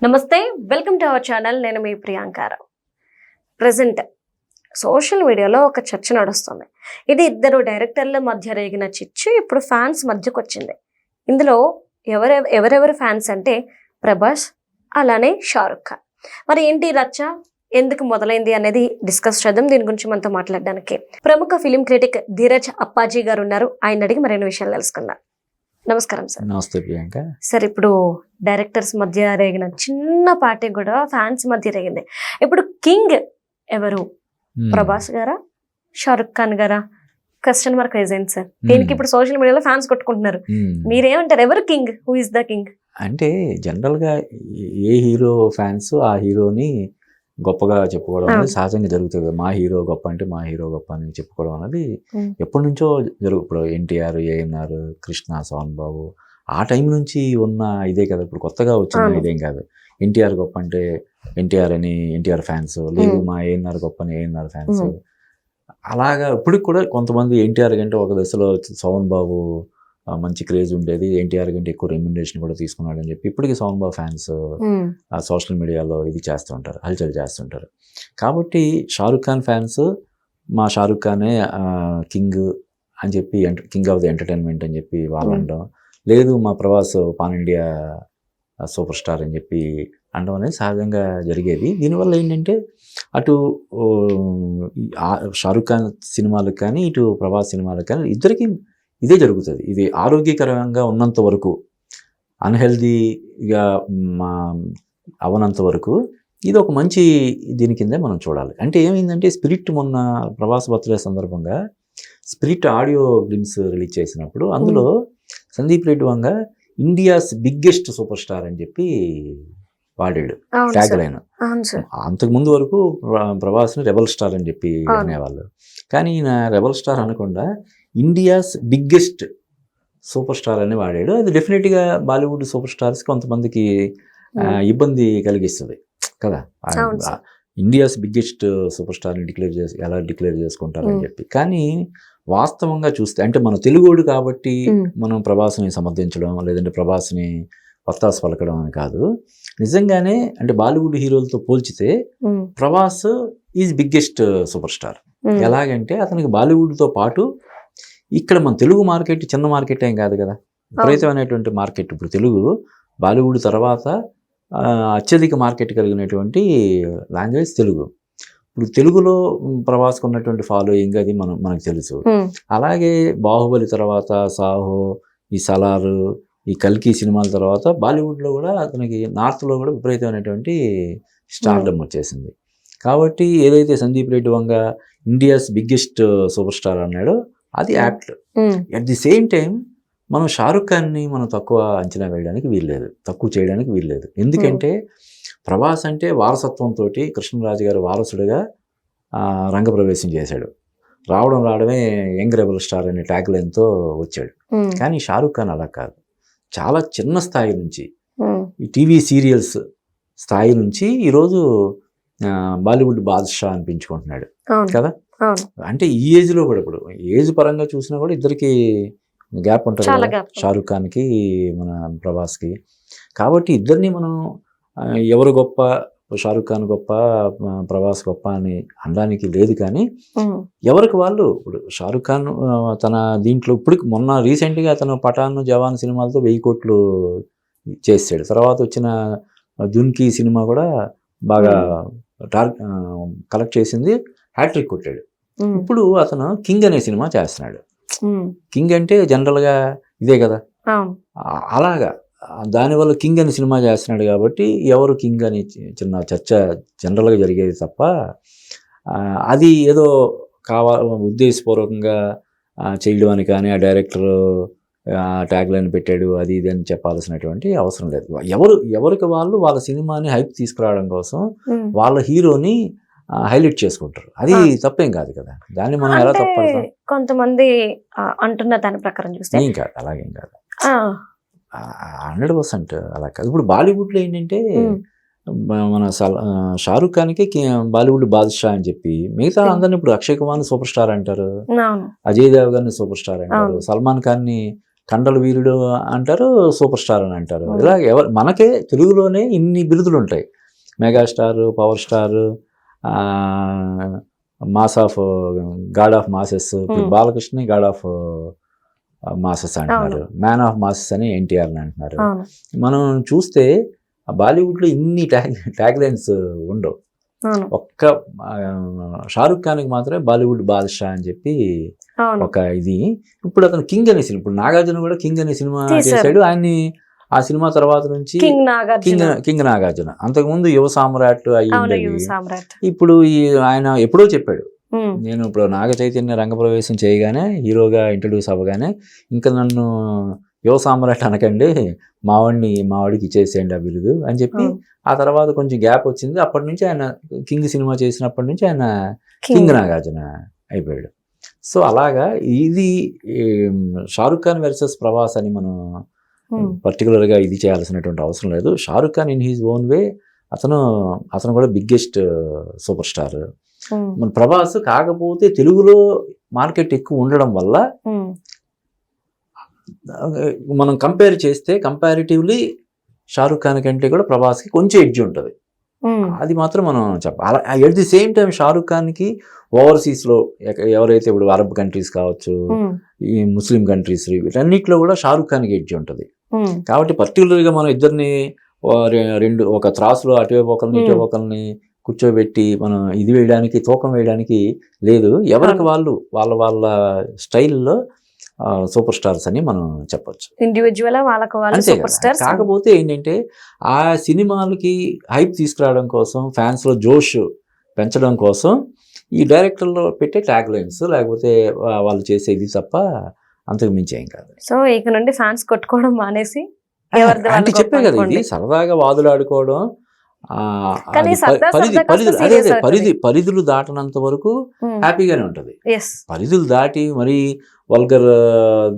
నమస్తే, welcome to our channel. నేను మీ Priyanka Rao. Present social మీడియాలో ఒక చర్చ నడుస్తుంది. ఇది ఇద్దరు డైరెక్టర్ల మధ్య రేగిన చిచ్చు ఇప్పుడు ఫ్యాన్స్ మధ్యకు వచ్చింది. ఇందులో ఎవరెవరు ఫ్యాన్స్ అంటే ప్రభాస్, అలానే షారుఖ్ ఖాన్. మరి ఏంటి రచ్చ, ఎందుకు మొదలైంది అనేది డిస్కస్ చేద్దాం. దీని గురించి మనతో మాట్లాడడానికి ప్రముఖ ఫిలిం క్రిటిక్ ధీరజ్ అప్పాజీ గారు ఉన్నారు. ఆయన అడిగి మరిన్ని విషయాలు తెలుసుకుందాం. నమస్కారం సార్. నమస్తే ప్రియాంక. సార్, ఇప్పుడు డైరెక్టర్స్ మధ్య రేగిన చిన్న పార్టీ కూడా ఫ్యాన్స్ మధ్య రేగింది. ఇప్పుడు కింగ్ ఎవరు, ప్రభాస్ గారా, షారుఖ్ ఖాన్ గారా? Question mark rise sir. దీనికి ఇప్పుడు సోషల్ మీడియాలో ఫ్యాన్స్ కొట్టుకుంటున్నారు. మీరేమంటారు, ఎవరు కింగ్? Who is the king? అంటే జనరల్గా ఏ హీరో ఫ్యాన్స్ ఆ హీరోని గొప్పగా చెప్పుకోవడం అనేది సహజంగా జరుగుతుంది. మా హీరో గొప్ప అంటే మా హీరో గొప్ప అని చెప్పుకోవడం అనేది ఎప్పటి నుంచో ఇప్పుడు ఎన్టీఆర్, ఏఎన్ఆర్, కృష్ణ, సోహన్ బాబు ఆ టైం నుంచి ఉన్న ఇదే కదా, ఇప్పుడు కొత్తగా వచ్చిన ఇదేం కాదు. ఎన్టీఆర్ గొప్ప అంటే ఎన్టీఆర్ అని ఎన్టీఆర్ ఫ్యాన్స్, లేదు మా ఏఎన్ఆర్ గొప్ప అని ఏఎన్ఆర్ ఫ్యాన్స్. అలాగా ఇప్పటికి కూడా కొంతమంది ఎన్టీఆర్ కంటే ఒక దశలో సోహన్ బాబు మంచి క్రేజ్ ఉండేది, ఎన్టీఆర్ కంటే ఎక్కువ రెమ్యునరేషన్ కూడా తీసుకున్నాడు అని చెప్పి ఇప్పటికీ సోహన్ బాబు ఫ్యాన్స్ సోషల్ మీడియాలో ఇది చేస్తుంటారు, హల్చల్ చేస్తుంటారు. కాబట్టి షారుఖ్ ఖాన్ ఫ్యాన్స్ మా షారుఖ్ ఖానే కింగ్ అని చెప్పి, కింగ్ ఆఫ్ ది ఎంటర్టైన్మెంట్ అని చెప్పి వాళ్ళు అనడం, లేదు మా Prabhas pan India super star అని చెప్పి అనడం అనేది సహజంగా జరిగేది. దీనివల్ల ఏంటంటే అటు షారుఖ్ ఖాన్ సినిమాలకు కానీ ఇటు ప్రభాస్ సినిమాలకు కానీ ఇద్దరికి ఇదే జరుగుతుంది. ఇది ఆరోగ్యకరంగా ఉన్నంత వరకు, అన్హెల్దీగా అవనంత వరకు ఇది ఒక మంచి దీని కిందే మనం చూడాలి. అంటే ఏమైందంటే స్పిరిట్ మొన్న ప్రభాస్ బర్త్డే సందర్భంగా స్పిరిట్ ఆడియో గ్లిమ్స్ రిలీజ్ చేసినప్పుడు అందులో Sandeep Reddy Vanga India's biggest super star అని చెప్పి వాడాడు ట్యాగ్ లైన్. అంతకుముందు వరకు ప్రభాస్ని రెబల్ స్టార్ అని చెప్పి అనేవాళ్ళు, కానీ ఈయన రెబల్ స్టార్ అనకుండా ఇండియాస్ బిగ్గెస్ట్ సూపర్ స్టార్ అని వాడాడు. అది డెఫినెట్గా బాలీవుడ్ సూపర్ స్టార్స్కి కొంతమందికి ఇబ్బంది కలిగిస్తుంది కదా, ఇండియాస్ బిగ్గెస్ట్ సూపర్ స్టార్ని ఎలా డిక్లేర్ చేసుకుంటారని చెప్పి. కానీ వాస్తవంగా చూస్తే అంటే మన తెలుగోడు కాబట్టి మనం ప్రభాస్ని సమర్థించడం లేదంటే ప్రభాస్ని వత్తాసు పలకడం అని కాదు. నిజంగానే అంటే బాలీవుడ్ హీరోలతో పోల్చితే Prabhas is biggest super star. ఎలాగంటే అతనికి బాలీవుడ్తో పాటు ఇక్కడ మన తెలుగు మార్కెట్ చిన్న మార్కెట్ ఏం కాదు కదా, విపరీతమైనటువంటి మార్కెట్. ఇప్పుడు తెలుగు బాలీవుడ్ తర్వాత అత్యధిక మార్కెట్ కలిగినటువంటి లాంగ్వేజ్ తెలుగు. ఇప్పుడు తెలుగులో ప్రభాస్కు ఉన్నటువంటి ఫాలోయింగ్ అది మనకు తెలుసు. అలాగే బాహుబలి తర్వాత సాహో, ఈ సలారు, ఈ కల్కి సినిమాల తర్వాత బాలీవుడ్లో కూడా అతనికి నార్త్లో కూడా విపరీతమైనటువంటి స్టార్డమ్ వచ్చేసింది. కాబట్టి ఏదైతే Sandeep Reddy Vanga India's biggest super star అన్నాడో అది apt. At the same time మనం షారుఖ్ ఖాన్ని మనం తక్కువ అంచనా వేయడానికి వీల్లేదు, తక్కువ చేయడానికి వీల్లేదు. ఎందుకంటే ప్రభాస్ అంటే వారసత్వంతో కృష్ణరాజు గారి వారసుడిగా రంగప్రవేశం చేశాడు. రావడమే యంగ్ రెబల్ స్టార్ అనే ట్యాగ్ లైన్తో వచ్చాడు. కానీ షారుఖ్ ఖాన్ అలా కాదు, చాలా చిన్న స్థాయి నుంచి ఈ టీవీ సీరియల్స్ స్థాయి నుంచి ఈరోజు బాలీవుడ్ బాద్షా అనిపించుకుంటున్నాడు కదా. అంటే ఈ ఏజ్లో కూడా, ఇప్పుడు ఏజ్ పరంగా చూసినా కూడా ఇద్దరికి గ్యాప్ ఉంటుంది కదా, షారుఖ్ ఖాన్కి మన ప్రభాస్కి. కాబట్టి ఇద్దరిని మనం ఎవరు గొప్ప, షారుఖ్ ఖాన్ గొప్ప ప్రభాస్ గొప్ప అని అనడానికి లేదు. కానీ ఎవరికి వాళ్ళు, ఇప్పుడు షారుఖ్ ఖాన్ తన దీంట్లో ఇప్పుడు మొన్న రీసెంట్గా అతను పఠాన్, జవాన్ సినిమాలతో 1000 కోట్లు చేసాడు. తర్వాత వచ్చిన దున్కీ సినిమా కూడా బాగా కలెక్ట్ చేసింది, హ్యాట్రిక్ కొట్టాడు. ఇప్పుడు అతను కింగ్ అనే సినిమా చేస్తున్నాడు. కింగ్ అంటే జనరల్గా ఇదే కదా, అలాగా దానివల్ల కింగ్ అనే సినిమా చేస్తున్నాడు. కాబట్టి ఎవరు కింగ్ అని చిన్న చర్చ జనరల్గా జరిగేది తప్ప అది ఏదో ఉద్దేశపూర్వకంగా చేయడం అని కానీ ఆ డైరెక్టర్ ట్యాగ్ లైన్ పెట్టాడు అది ఇది అని చెప్పాల్సినటువంటి అవసరం లేదు. ఎవరికి వాళ్ళు వాళ్ళ సినిమాని హైప్ తీసుకురావడం కోసం వాళ్ళ హీరోని హైలైట్ చేసుకుంటారు. అది తప్పేం కాదు కదా, దాన్ని మనం ఎలా తప్పడతాం? కొంతమంది అంటున్న దాని ప్రకారం చూస్తే ఏం కాదు, అలాగేం కాదు, 100% అలా కాదు. ఇప్పుడు బాలీవుడ్లో ఏంటంటే మన షారుఖ్ ఖాన్కి బాలీవుడ్ బాద్షా అని చెప్పి, మిగతా అందరిని ఇప్పుడు అక్షయ్ కుమార్ని సూపర్ స్టార్ అంటారు, అజయ్ దేవగన్ని సూపర్ స్టార్ అంటారు, సల్మాన్ ఖాన్ని కండల వీరుడు అంటారు, సూపర్ స్టార్ అని అంటారు. ఇలా మనకే తెలుగులోనే ఇన్ని బిరుదులు ఉంటాయి. Megastar, power star, mass of God of masses. ఇప్పుడు బాలకృష్ణ గాడ్ ఆఫ్ మాసెస్ అంటున్నారు, మ్యాన్ ఆఫ్ మాసెస్ అని ఎన్టీఆర్ అని అంటున్నారు. మనం చూస్తే బాలీవుడ్లో ఇన్ని ట్యాగ్ లైన్స్ ఉండవు. ఒక్క షారుఖ్ ఖాన్కి మాత్రమే బాలీవుడ్ బాద్షా అని చెప్పి ఒక ఇది. ఇప్పుడు అతను కింగ్ అనే సినిమా, ఇప్పుడు నాగార్జున కూడా కింగ్ అనే సినిమా చేశాడు. ఆయన్ని ఆ సినిమా తర్వాత నుంచి కింగ్ నాగార్జున. అంతకుముందు యువ సామ్రాట్ అయ్యింది. ఇప్పుడు ఆయన ఎప్పుడో చెప్పాడు, నేను ఇప్పుడు నాగ చైతన్య రంగప్రవేశం చేయగానే హీరోగా ఇంట్రడ్యూస్ అవ్వగానే ఇంకా నన్ను యువ సామ్రాట్ అనకండి, మావాడికి ఇచ్చేసేయండి ఆ బిరుదు అని చెప్పి. ఆ తర్వాత కొంచెం గ్యాప్ వచ్చింది. అప్పటి నుంచి ఆయన కింగ్ సినిమా చేసినప్పటి నుంచి ఆయన కింగ్ నాగార్జున అయిపోయాడు. సో అలాగా ఇది షారుఖ్ ఖాన్ వర్సెస్ ప్రభాస్ అని మనం పర్టికులర్గా ఇది చేయాల్సినటువంటి అవసరం లేదు. Shahrukh Khan in his own way అతను కూడా బిగ్గెస్ట్ సూపర్ స్టార్. మన ప్రభాస్ కాకపోతే తెలుగులో మార్కెట్ ఎక్కువ ఉండడం వల్ల మనం కంపేర్ చేస్తే కంపారిటివ్లీ షారుఖ్ ఖాన్ కంటే కూడా ప్రభాస్కి కొంచెం ఎడ్జ్ ఉంటుంది. అది మాత్రం మనం చెప్పాలి. At the same time Shahrukh ఖాన్కి ఓవర్సీస్లో ఎవరైతే ఇప్పుడు అరబ్ కంట్రీస్ కావచ్చు, ఈ ముస్లిం కంట్రీస్, వీటన్నిటిలో కూడా షారుఖ్ ఖాన్కి ఎడ్జ్ ఉంటుంది. కాబట్టి పర్టికులర్గా మనం ఇద్దరిని ఒక త్రాసులో అటువైపు ఒకరిని ఇటువైపు ఒకరిని కూర్చోబెట్టి మనం ఇది వేయడానికి, తూకం వేయడానికి లేదు. ఎవరికి వాళ్ళు వాళ్ళ స్టైల్లో సూపర్ స్టార్స్ అని మనం చెప్పొచ్చు. Individual super stars. కాకపోతే ఏంటంటే ఆ సినిమాలకి హైప్ తీసుకురావడం కోసం, ఫ్యాన్స్ లో జోష్ పెంచడం కోసం ఈ డైరెక్టర్లో పెట్టే ట్యాగ్ లైన్స్, లేకపోతే వాళ్ళు చేసే ఇది తప్ప అంతకు మించి ఏం కాదు. సో ఇక నుండి ఫ్యాన్స్ కొట్టుకోవడం మానేసి అంటే చెప్పే కదా, ఇది సరదాగా వాదులాడుకోవడం. పరిధులు దాటనంత వరకు హ్యాపీగానే ఉంటది. పరిధులు దాటి మరి వల్గర్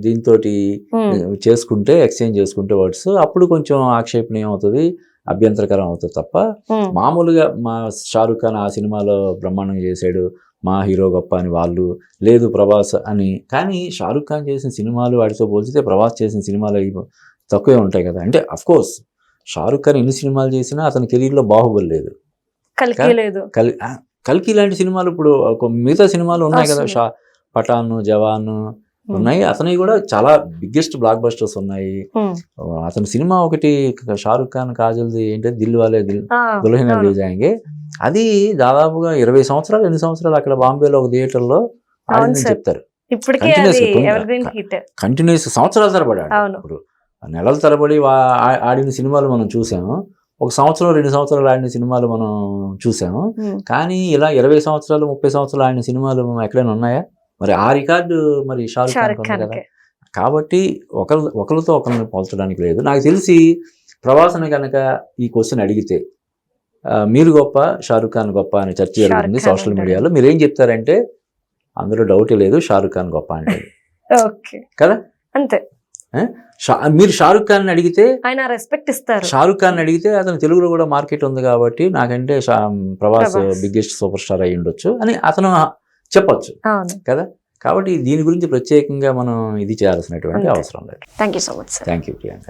దీంతో చేసుకుంటే, ఎక్స్చేంజ్ చేసుకుంటే వర్డ్స్, అప్పుడు కొంచెం ఆక్షేపణీయం అవుతుంది, అభ్యంతరకరం అవుతుంది తప్ప మామూలుగా మా షారుఖ్ ఖాన్ ఆ సినిమాలో బ్రహ్మాండంగా చేశాడు, మా హీరో గొప్ప అని వాళ్ళు, లేదు ప్రభాస్ అని. కానీ షారుఖ్ ఖాన్ చేసిన సినిమాలు వాటితో పోల్చితే ప్రభాస్ చేసిన సినిమాలు తక్కువే ఉంటాయి కదా. అంటే అఫ్ కోర్స్ షారుఖ్ ఖాన్ ఎన్ని సినిమాలు చేసినా అతని కెరీర్లో బాహుబలి లేదు, కల్కి లాంటి సినిమాలు ఇప్పుడు మిగతా సినిమాలు ఉన్నాయి కదా, పఠాన్, జవాన్ ఉన్నాయి. అతని కూడా చాలా బిగ్గెస్ట్ బ్లాక్ బస్టర్స్ ఉన్నాయి. అతని సినిమా ఒకటి షారుఖ్ ఖాన్ కాజల్ది ఏంటంటే దిల్ వాలే దుల్హనియా లే జాయేంగే, అది దాదాపుగా 20 సంవత్సరాలు, 8 సంవత్సరాలు అక్కడ బాంబేలో ఒక థియేటర్లో ఆడిందని చెప్తారు. కంటిన్యూస్ సంవత్సరాల తరబడి ఇప్పుడు నెలల తరబడి ఆడిన సినిమాలు మనం చూసాము. ఒక సంవత్సరం 2 సంవత్సరాలు ఆడిన సినిమాలు మనం చూసాము. కానీ ఇలా 20 సంవత్సరాలు 30 సంవత్సరాలు ఆడిన సినిమాలు ఎక్కడైనా ఉన్నాయా? మరి ఆ రికార్డు మరి షారుఖ్ ఖాన్ కదా. కాబట్టి ఒకరితో ఒకరిని పోల్చడానికి లేదు. నాకు తెలిసి ప్రభాస్ని కనుక ఈ క్వశ్చన్ అడిగితే మీరు గొప్ప, షారుఖ్ ఖాన్ గొప్ప అని చర్చ జరుగుతుంది సోషల్ మీడియాలో. మీరేం చెప్తారంటే అందులో డౌటే లేదు, షారుఖ్ ఖాన్ గొప్ప అంటే కదా. అంతే. మీరు షారుఖ్ ఖాన్ అడిగితే ఆయన రెస్పెక్ట్ ఇస్తారు. షారుఖ్ ఖాన్ అడిగితే అతను తెలుగులో కూడా మార్కెట్ ఉంది కాబట్టి నాకంటే ప్రభాస్ బిగ్గెస్ట్ సూపర్ స్టార్ అయి ఉండొచ్చు అని అతను చెప్పొచ్చు కదా. కాబట్టి దీని గురించి ప్రత్యేకంగా మనం ఇది చేయాల్సినటువంటి అవసరం లేదు. Thank you so much. Thank you Priyanka.